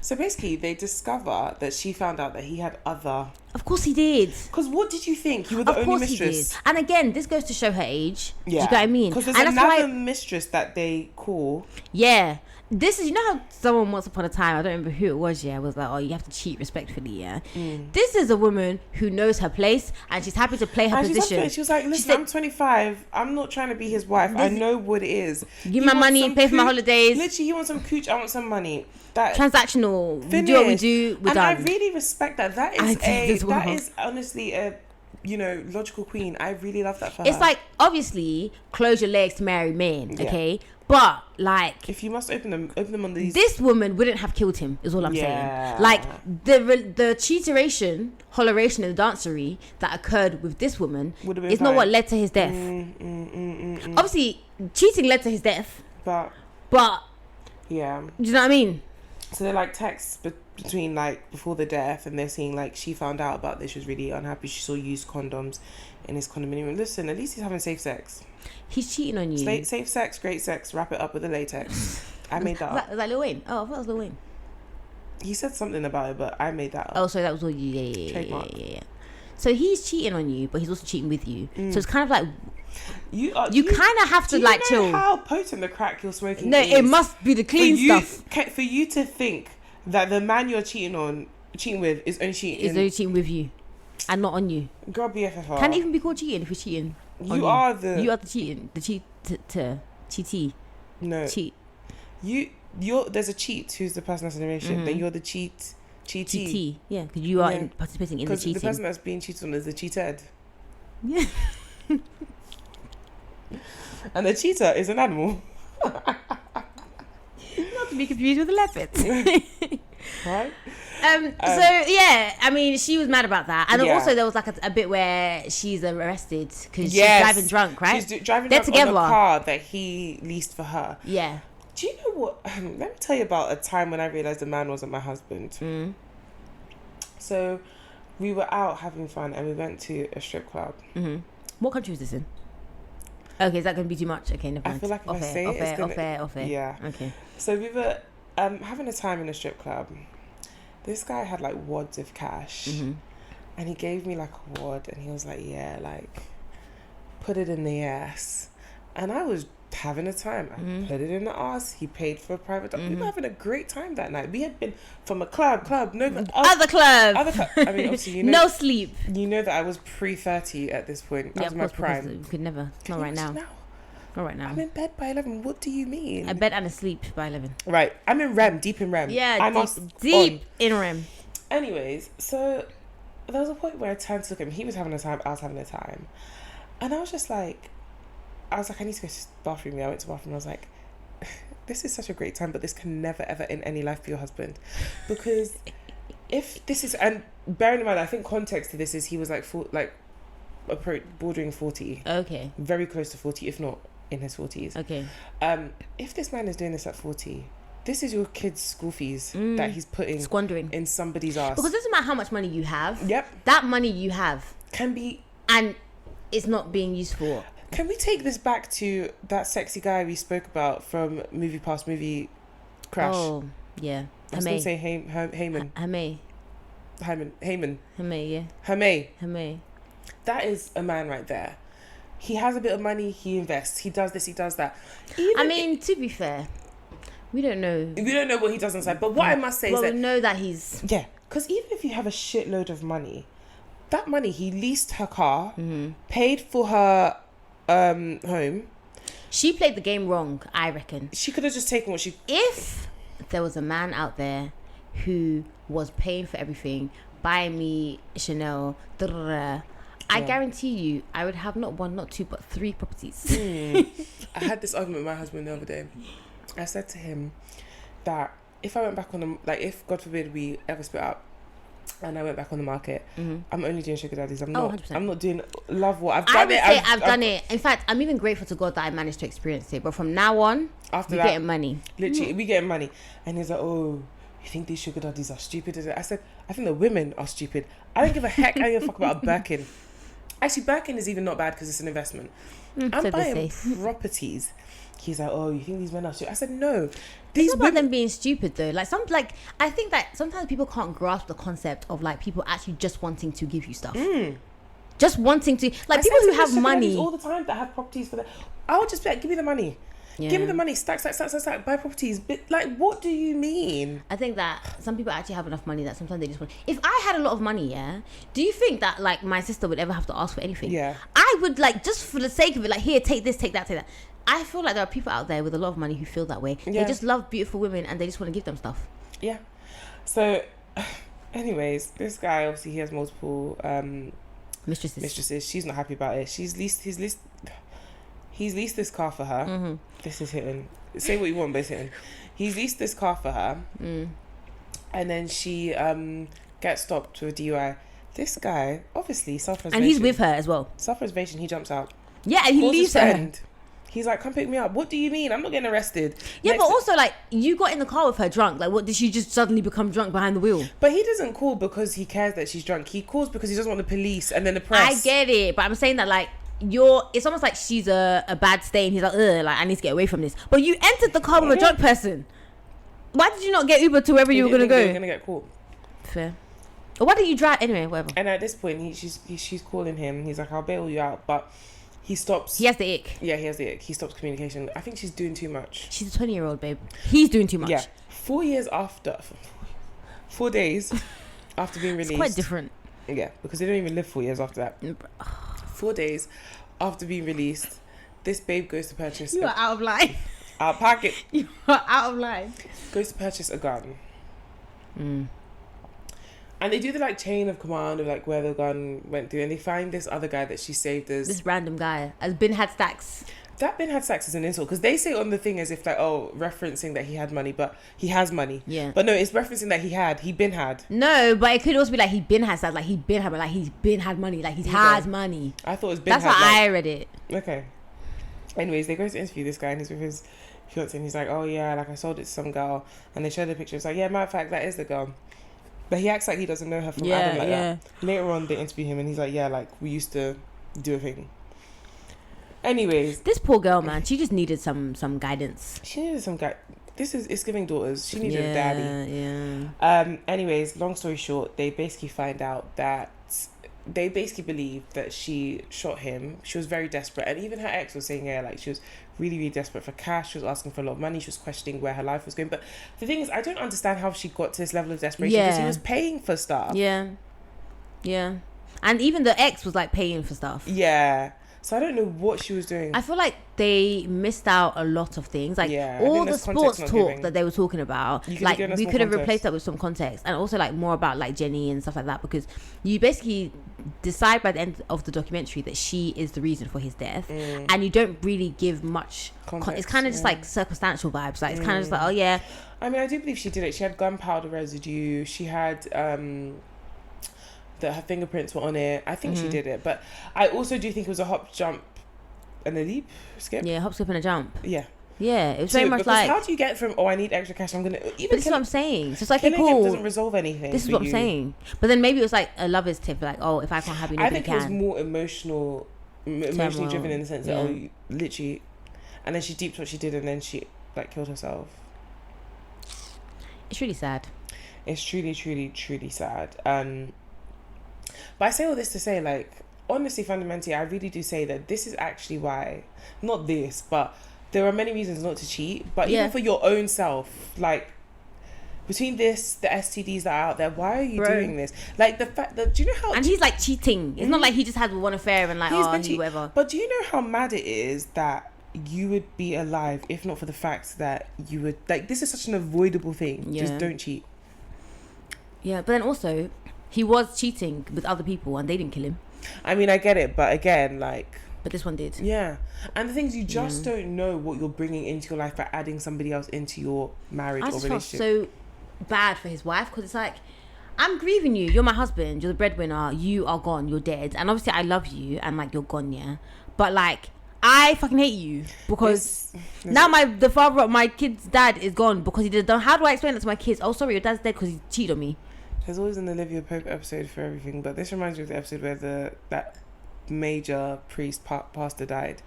so basically they discover that she found out that he had other Of course he did. Because what did you think? You were the only Of course mistress. he did. And again, this goes to show her age. Yeah. Do you get what I mean? Because there's and another mistress that they call. Yeah. This is, you know how someone once upon a time, I don't remember who it was, was like, oh, you have to cheat respectfully, This is a woman who knows her place and she's happy to play her position. She was like, listen, I'm 25. I'm not trying to be his wife. I know what it is. Give me my money, pay for my holidays. Literally, he wants some cooch, I want some money. That transactional. We do what we do, we're done. I really respect that. That is honestly a, logical queen. I really love that for her. It's like, obviously, close your legs to marry men, okay? But, like... if you must open them on these... This woman wouldn't have killed him, is all I'm saying. Like, the cheateration, holleration and dancery that occurred with this woman is not what led to his death. Obviously, cheating led to his death. But... yeah. Do you know what I mean? So they're like texts between like before the death, and they're saying like she found out about this, she was really unhappy, she saw used condoms in his condominium. Listen, at least he's having safe sex. He's cheating on you. Safe sex, great sex, wrap it up with the latex. I made that up. Was that Lil Wayne? Oh, I thought it was Lil Wayne. He said something about it, but I made that up. Oh, so that was all you. Yeah. So he's cheating on you, but he's also cheating with you. So it's kind of like you kind of have to like chill. Do you know how potent the crack you're smoking is? It must be the clean stuff. For you to think that the man you're cheating with is only cheating with you and not on you. Girl, BFFR. Can it even be called cheating if you're cheating? You are the cheating. The cheatee. No. Cheat. You're there's a cheat who's the person that's in the relationship. Then you're the cheatee. Yeah, because you are participating in the cheating. Because the person that's being cheated on is the cheated. Yeah. And the cheetah is an animal. Not to be confused with a leopard. Right? So yeah, I mean, she was mad about that, and also there was like a bit where she's arrested because she's driving drunk, right? She's driving They're drunk together. on a car that he leased for her. Yeah. Do you know what? Let me tell you about a time when I realized the man wasn't my husband. So we were out having fun, and we went to a strip club. What country was this in? Okay, is that going to be too much? Okay, never mind. I feel like if I say it, off air. Yeah. Okay. So we were having a time in a strip club. This guy had like wads of cash, and he gave me like a wad, and he was like, "Yeah, like put it in the ass," and I was having a time. I put it in the ass. He paid for a private. We were having a great time that night. We had been from a club, no other club. I mean, obviously, no sleep. You know that I was pre-30 at this point. That was my prime. You could never. Not right now. Not right now. I'm in bed by 11. What do you mean? A bed and asleep by 11. Right. I'm in REM, deep in REM. Yeah, deep in REM. Anyways, so there was a point where I turned to look at him. He was having a time. I was having a time. And I was just like, I need to go to the bathroom. I went to the bathroom. I was like, this is such a great time, but this can never, ever in any life be your husband. Because if this is, and bearing in mind, I think context to this is he was like, bordering 40. Okay. Very close to 40, if not in his 40s. Okay. If this man is doing this at 40, this is your kid's school fees that he's squandering in somebody's ass. Because it doesn't matter how much money you have. Yep. That money you have can be, and it's not being used for. Can we take this back to that sexy guy we spoke about from MoviePass, MovieCrash? Oh, yeah. I was going to say Heyman. Hame. That is a man right there. He has a bit of money, he invests. He does this, he does that. To be fair, we don't know. We don't know what he does inside. But what I must say is that... we know that he's... Yeah. Because even if you have a shitload of money, that money, he leased her car, paid for her home. She played the game wrong, I reckon. She could have just taken what she... If there was a man out there who was paying for everything, buying me Chanel, I guarantee you, I would have not one, not two, but 3 properties. I had this argument with my husband the other day. I said to him that if I went back on the... Like, if, God forbid, we ever split up, and I went back on the market, I'm only doing sugar daddies. I'm not doing love what I've done. I've done it. In fact, I'm even grateful to God that I managed to experience it. But from now on, we're getting money. Literally, we getting money. And he's like, oh, you think these sugar daddies are stupid? I said, I think the women are stupid. I don't give a heck. I don't give a fuck about a Birkin. Actually, Birkin is even not bad because it's an investment. I'm buying properties he's like, oh, you think these men are stupid? I said, no. It's These not about women... them being stupid though. Like I think that sometimes people can't grasp the concept of like people actually just wanting to give you stuff. Just wanting to, like, people who have money all the time that have properties for that. I would just be like, give me the money. Yeah. Give me the money. Stack, buy properties. But like, what do you mean? I think that some people actually have enough money that sometimes they just want. If I had a lot of money, yeah, do you think that like my sister would ever have to ask for anything? Yeah. I would, like, just for the sake of it, like, here, take this, take that, take that. I feel like there are people out there with a lot of money who feel that way. Yeah. They just love beautiful women and they just want to give them stuff. Yeah. So, anyways, this guy obviously he has multiple mistresses. She's not happy about it. He's leased this car for her. Mm-hmm. This is hitting. Say what you want, but it's hitting. He's leased this car for her, and then she gets stopped with a DUI. This guy, obviously, self-preservation. And he's with her as well. Self-preservation. He jumps out. Yeah, and he Calls leaves his her. friend. He's like, come pick me up. What do you mean? I'm not getting arrested. Yeah, but also, like, you got in the car with her drunk. Like, what, did she just suddenly become drunk behind the wheel? But he doesn't call because he cares that she's drunk. He calls because he doesn't want the police and then the press. I get it, but I'm saying that, like, it's almost like she's a bad stain. He's like, ugh, like, I need to get away from this. But you entered the car with a drunk person. Why did you not get Uber to wherever you were going to go? You're going to get caught. Fair. Or why did you drive? Anyway, whatever. And at this point, she's calling him. He's like, I'll bail you out. But he stops. He has the ick. Yeah, he has the ick. He stops communication. I think she's doing too much. She's a 20-year-old, babe. He's doing too much. Yeah. 4 days after being released. It's quite different. Yeah, because they don't even live 4 years after that. 4 days after being released, this babe goes to purchase... You are out of line. I'll pack it. You are out of line. Goes to purchase a gun. And they do the like chain of command of like where the gun went through, and they find this other guy that she saved as... This random guy has been had stacks. That bin had stacks as an insult, because they say on the thing as if like, oh, referencing that he had money, but he has money. Yeah. But no, it's referencing that he been had. No, but it could also be like he been had stacks, like he been had, but like he's been had money, like he has money. I thought it was been That's had. how like, I read it. Okay. Anyways, they go to interview this guy, and he's with his fiance, and he's like, oh yeah, like I sold it to some girl, and they show the picture. It's like, yeah, matter of fact, that is the girl. But he acts like he doesn't know her from Adam like that. Later on, they interview him, and he's like, yeah, like we used to do a thing. Anyways, this poor girl, man, she just needed some guidance. She needed some guy. It's giving daughters. She needed a daddy. Yeah. Anyways, long story short, they basically find out that they basically believe that she shot him. She was very desperate, and even her ex was saying, yeah, like she was really, really desperate for cash. She was asking for a lot of money. She was questioning where her life was going. But the thing is, I don't understand how she got to this level of desperation, because he was paying for stuff. Yeah. And even the ex was like paying for stuff. Yeah. So I don't know what she was doing. I feel like they missed out a lot of things. Like all the sports talk that they were talking about, like we could have replaced that with some context, and also like more about like Jenny and stuff like that, because you basically decide by the end of the documentary that she is the reason for his death, and you don't really give much context. It's kind of just like circumstantial vibes. Like it's kind of just like, oh yeah. I mean, I do believe she did it. She had gunpowder residue. She had that her fingerprints were on it. I think she did it, but I also do think it was a hop, jump, and a leap, skip. Yeah, hop, skip, and a jump. Yeah, it was very much like. How do you get from I need extra cash? I'm gonna. Even this is what I'm saying. So it's like, killing cool. him doesn't resolve anything. This is what I'm saying. But then maybe it was like a lover's tip, like, oh, if I can't have you, nobody can. I think it was more emotionally driven in the sense that you literally, and then she deeped what she did, and then she like killed herself. It's really sad. It's truly, truly, truly sad. But I say all this to say, like, honestly, fundamentally, I really do say that this is actually why, not this, but there are many reasons not to cheat, but even for your own self, like, between this, the STDs that are out there, why are you doing this? Like, the fact that, do you know how... And he's, like, cheating. It's not like he just had one affair and, like, whatever. But do you know how mad it is that you would be alive if not for the fact that you would... Like, this is such an avoidable thing. Yeah. Just don't cheat. Yeah, but then also... He was cheating with other people and they didn't kill him. I mean, I get it, but again, like... But this one did. Yeah. And the thing is, you just don't know what you're bringing into your life by adding somebody else into your marriage or relationship. I just felt so bad for his wife, because it's like, I'm grieving you. You're my husband. You're the breadwinner. You are gone. You're dead. And obviously, I love you and, like, you're gone, yeah? But, like... I fucking hate you because now the father of my kid's dad is gone because he did. How do I explain that to my kids? Oh, sorry, your dad's dead because he cheated on me. There's always an Olivia Pope episode for everything, but this reminds me of the episode where that major priest pastor died,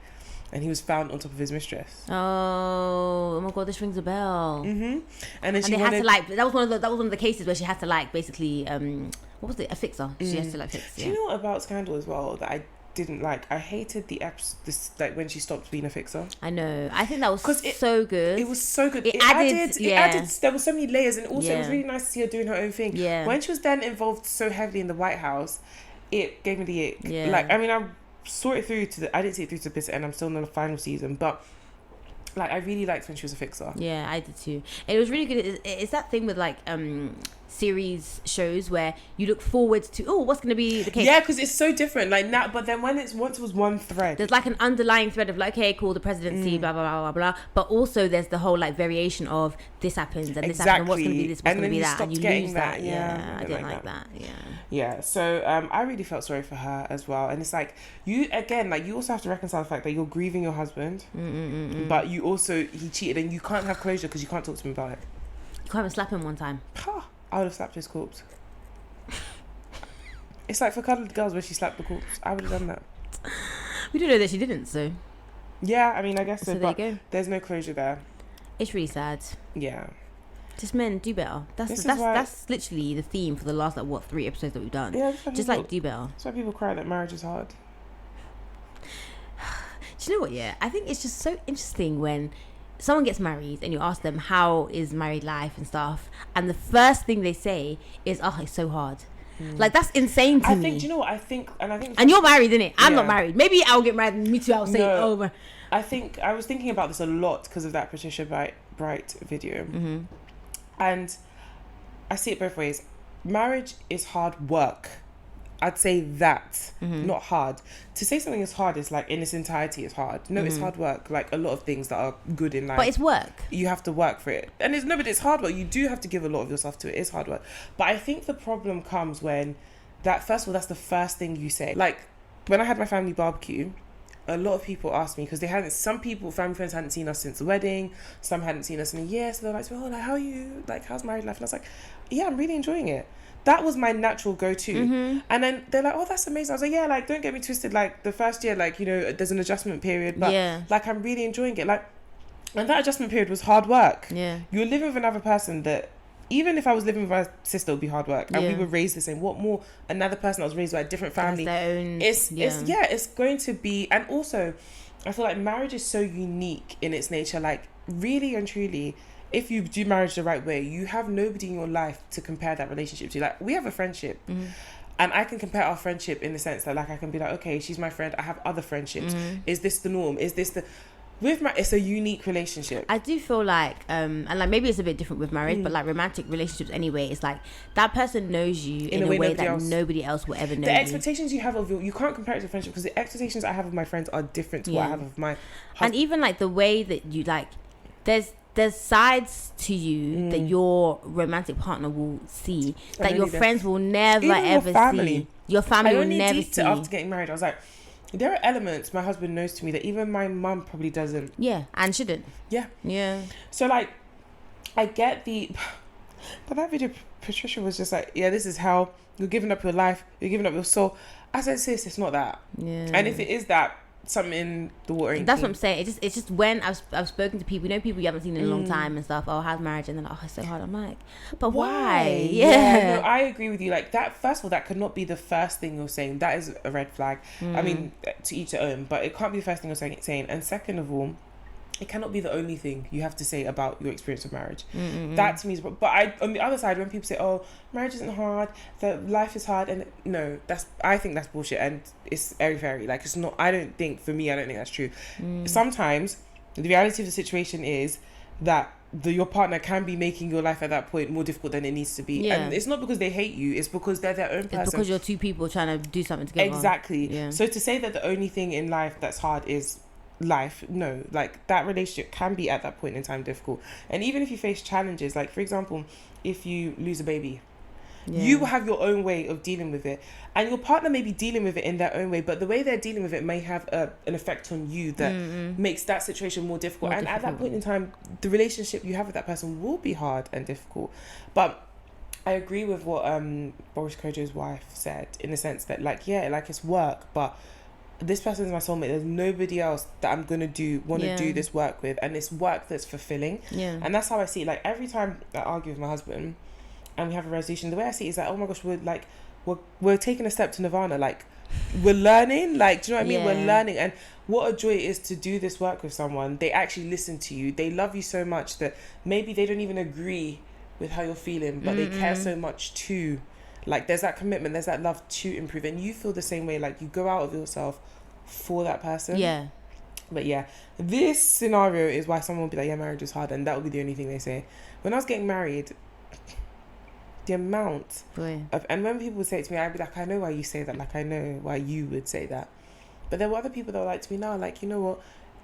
and he was found on top of his mistress. Oh my god, this rings a bell. And then she had to like, that was one of the cases where she had to like basically what was it, a fixer. She had to like fix. Do you know what about Scandal as well that I didn't like? I hated this like when she stopped being a fixer. I know. I think that was so good. It was so good. It added. There were so many layers, and also it was really nice to see her doing her own thing. Yeah. When she was then involved so heavily in the White House, it gave me the ick. Yeah. Like, I mean, I saw it through I didn't see it through to the bitter end. I'm still in the final season, but like I really liked when she was a fixer. Yeah, I did too. And it was really good. It's that thing with like series shows where you look forward to what's going to be the case. Yeah, because it's so different. Like now, but then once it was one thread, there's like an underlying thread of like, okay, cool, the presidency, blah blah blah blah blah. But also there's the whole like variation of this happens and this happens, and what's going to be this, what's going to be that, and you lose that. Yeah, I didn't like that. Yeah. So I really felt sorry for her as well. And it's like you also have to reconcile the fact that you're grieving your husband, but he cheated, and you can't have closure because you can't talk to him about it. You can't even slap him one time. I would have slapped his corpse. It's like for Cuddled Girls where she slapped the corpse. I would have done that. We don't know that she didn't, so. Yeah, I mean, I guess so, there but you go. There's no closure there. It's really sad. Yeah. Just men, do better. That's literally the theme for the last 3 episodes that we've done. Yeah, just like do better. That's why people cry that marriage is hard. Do you know what? Yeah, I think it's just so interesting when someone gets married and you ask them how is married life and stuff, and the first thing they say is, "Oh, it's so hard." Like that's insane to me. I think. Do you know what I think? And you're married, innit? I'm not married. Maybe I'll get married. Me too. I'll say, "Oh." I think I was thinking about this a lot because of that Patricia Bright video, and I see it both ways. Marriage is hard work. I'd say that, not hard. To say something is hard is like in its entirety is hard. No, it's hard work. Like a lot of things that are good in life. But it's work. You have to work for it. And it's hard work. You do have to give a lot of yourself to it. It's hard work. But I think the problem comes when first of all, that's the first thing you say. Like when I had my family barbecue, a lot of people asked me because family friends hadn't seen us since the wedding. Some hadn't seen us in a year. So they're like, well, like, how are you? Like, how's married life? And I was like, yeah, I'm really enjoying it. That was my natural go-to. And then they're like, oh, that's amazing. I was like, yeah, like, don't get me twisted. Like, the first year, like, you know, there's an adjustment period. But, like, I'm really enjoying it. Like, and that adjustment period was hard work. Yeah. You're living with another person that, even if I was living with my sister, it would be hard work. And we were raised the same. What more? Another person that was raised by a different family. It's going to be... And also, I feel like marriage is so unique in its nature. Like, really and truly... If you do marriage the right way, you have nobody in your life to compare that relationship to. Like, we have a friendship. And I can compare our friendship in the sense that, like, I can be like, okay, she's my friend. I have other friendships. Is this the norm? Is this the... It's a unique relationship. I do feel like, and like maybe it's a bit different with marriage, but like romantic relationships anyway, it's like that person knows you in a way that nobody else will ever know. The expectations you have of you can't compare it to friendship because the expectations I have of my friends are different to what I have of my husband. And even like the way that you like, there's sides to you that your romantic partner will see that your friends will never ever see. Your family will never see. After getting married, I was like, there are elements my husband knows to me that even my mum probably doesn't. Yeah, and shouldn't. Yeah. So like, I get but that video, Patricia was just like, yeah, this is how you're giving up your life, you're giving up your soul. I said, sis, it's not that. Yeah. And if it is that, something in the water. That's what I'm saying. It's just when I've spoken to people, you know, people you haven't seen in a long time and stuff. Oh, how's marriage? And then like, oh, it's so hard. I'm like, but why? Yeah. No, I agree with you. Like that. First of all, that could not be the first thing you're saying. That is a red flag. I mean, to each their own. But it can't be the first thing you're saying. And second of all, it cannot be the only thing you have to say about your experience of marriage. That to me is... But on the other side, when people say, oh, marriage isn't hard, that life is hard, and no, I think that's bullshit, and it's airy-fairy. Like, it's not... I don't think that's true. Sometimes, the reality of the situation is that your partner can be making your life at that point more difficult than it needs to be. Yeah. And it's not because they hate you, it's because they're their own person. It's because you're two people trying to do something together. Exactly. Yeah. So to say that the only thing in life that's hard is life, no, like that relationship can be at that point in time difficult. And even if you face challenges, like for example, if you lose a baby, you will have your own way of dealing with it, and your partner may be dealing with it in their own way, but the way they're dealing with it may have an effect on you that makes that situation more difficult. At that point in time, the relationship you have with that person will be hard and difficult. But I agree with what Boris Kodjoe's wife said, in the sense that like, yeah, like it's work, but this person is my soulmate. There's nobody else that I'm gonna want to do this work with, and it's work that's fulfilling. Yeah. And that's how I see it. Like every time I argue with my husband and we have a resolution, the way I see it is like, oh my gosh, we're taking a step to nirvana. Like we're learning. Like, do you know what I mean? We're learning, and what a joy it is to do this work with someone. They actually listen to you. They love you so much that maybe they don't even agree with how you're feeling, but they care so much too. Like there's that commitment, there's that love to improve, and you feel the same way. Like you go out of yourself for that person. Yeah. But yeah, this scenario is why someone will be like, yeah, marriage is hard, and that will be the only thing they say. When I was getting married, the amount of, and when people would say it to me, I'd be like, I know why you say that, like I know why you would say that. But there were other people that were like to me now, like, you know what,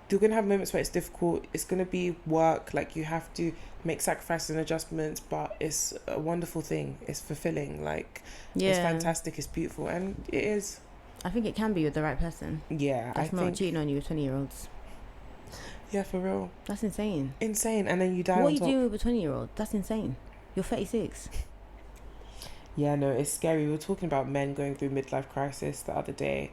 you're gonna have moments where it's difficult, it's gonna be work, like you have to make sacrifices and adjustments, but it's a wonderful thing, it's fulfilling, like it's fantastic, it's beautiful, and it is. I think it can be with the right person. Yeah, that's not cheating on you with 20-year-olds. Yeah, for real. That's insane. And then you die. What are you doing with a 20-year-old? That's insane. You're 36. Yeah, no, it's scary. We were talking about men going through midlife crisis the other day.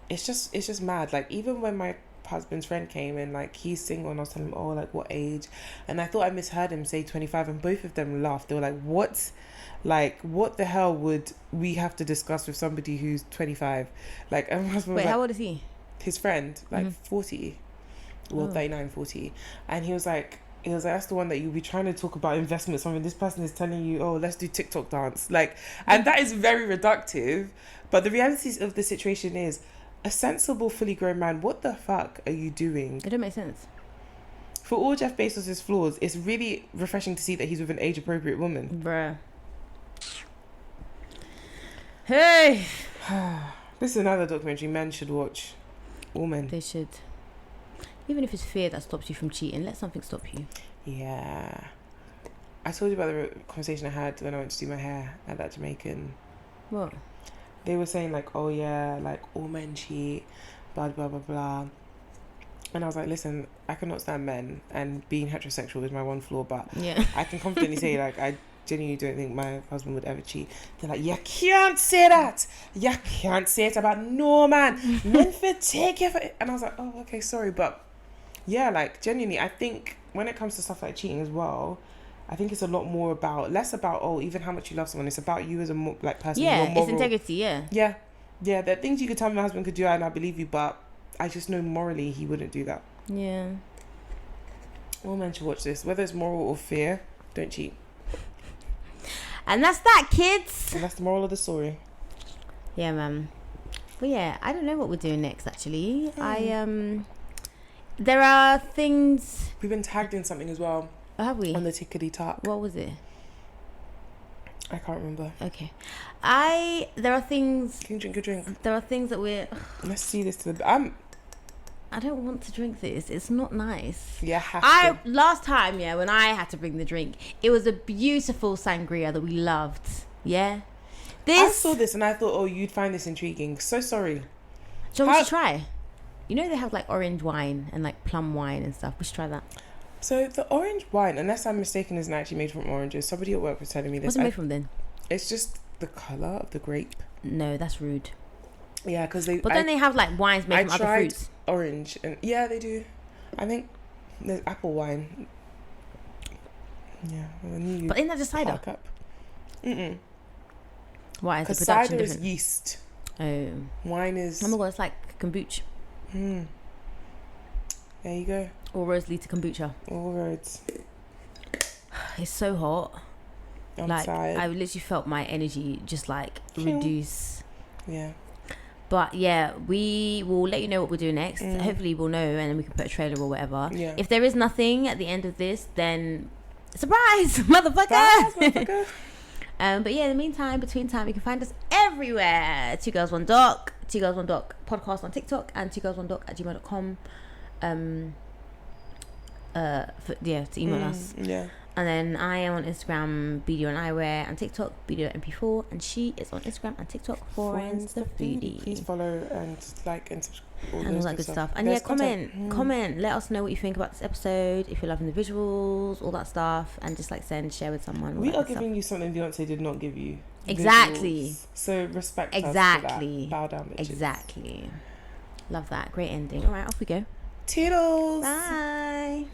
It's just mad. Like even when my husband's friend came in, like he's single, and I was telling him, oh, like what age? And I thought I misheard him say 25, and both of them laughed. They were like, what? Like what the hell would we have to discuss with somebody who's 25? Like, and my husband was how old is he? His friend, like 40, well, 39, 40, and he was like, that's the one that you'll be trying to talk about investments. I mean, this person is telling you, oh, let's do TikTok dance, like, and that is very reductive. But the reality of the situation is, a sensible, fully grown man, what the fuck are you doing? It don't make sense. For all Jeff Bezos' flaws, it's really refreshing to see that he's with an age-appropriate woman. Bruh. Hey! This is another documentary men should watch. All men. They should. Even if it's fear that stops you from cheating, let something stop you. Yeah. I told you about the conversation I had when I went to do my hair at that Jamaican. What? They were saying like, oh yeah, like all men cheat, blah, blah, blah, blah. And I was like, listen, I cannot stand men, and being heterosexual is my one flaw, but I can confidently say, like, I genuinely don't think my husband would ever cheat. They're like, you can't say that. You can't say it about no man. Men for take you for it. And I was like, oh, okay, sorry. But yeah, like, genuinely, I think when it comes to stuff like cheating as well, I think it's a lot more about, less about, oh, even how much you love someone. It's about you as a person. Yeah, moral. it's integrity, yeah. Yeah. Yeah, there are things you could tell me my husband could do and I believe you, but I just know morally he wouldn't do that. Yeah. All men should watch this. Whether it's moral or fear, don't cheat. And that's that, kids. And that's the moral of the story. Yeah, man. But yeah, I don't know what we're doing next, actually. There are things... We've been tagged in something as well. Oh, have we? On the tickety talk. What was it? I can't remember. Okay. There are things... Can you drink a drink? There are things that we're... Let's see this to the... I don't want to drink this. It's not nice. Yeah, last time, when I had to bring the drink, it was a beautiful sangria that we loved. Yeah? I saw this and I thought, oh, you'd find this intriguing. So sorry. Do you want to try? You know they have like orange wine and like plum wine and stuff. We should try that. So the orange wine, unless I'm mistaken, isn't actually made from oranges. Somebody at work was telling me this. What's it made from then? It's just the colour of the grape. No, that's rude. Yeah, because they... But then they have like wines made from other fruits. Orange, and yeah, they do. I think there's apple wine. Yeah. But isn't that just cider? Cup. Why is the production cider different? Is yeast. Oh. Wine is... Oh my god, it's like kombucha. There you go. All roads lead to kombucha. All roads. It's so hot. I'm like, tired. I literally felt my energy just like reduce. Yeah. But yeah, we will let you know what we're doing next. Hopefully we'll know and then we can put a trailer or whatever. Yeah. If there is nothing at the end of this, then surprise, motherfucker! Motherfucker. But yeah, in the meantime, between time, you can find us everywhere. 2 Girls 1 Doc, 2 Girls 1 Doc podcast on TikTok, and 2girls1doc@gmail.com. To email us. Yeah. And then I am on Instagram, BD on Eyewear, and TikTok, BD.mp4, and she is on Instagram and TikTok, Foreign's the Foodie. Please follow and like and subscribe. And all that good stuff. And There's comment. Let us know what you think about this episode, if you're loving the visuals, all that stuff, and just like share with someone. We are giving you something Beyonce did not give you. Exactly. Visuals. So respect us for that. Bow down, bitches. Exactly. Love that. Great ending. All right, off we go. Toodles. Bye.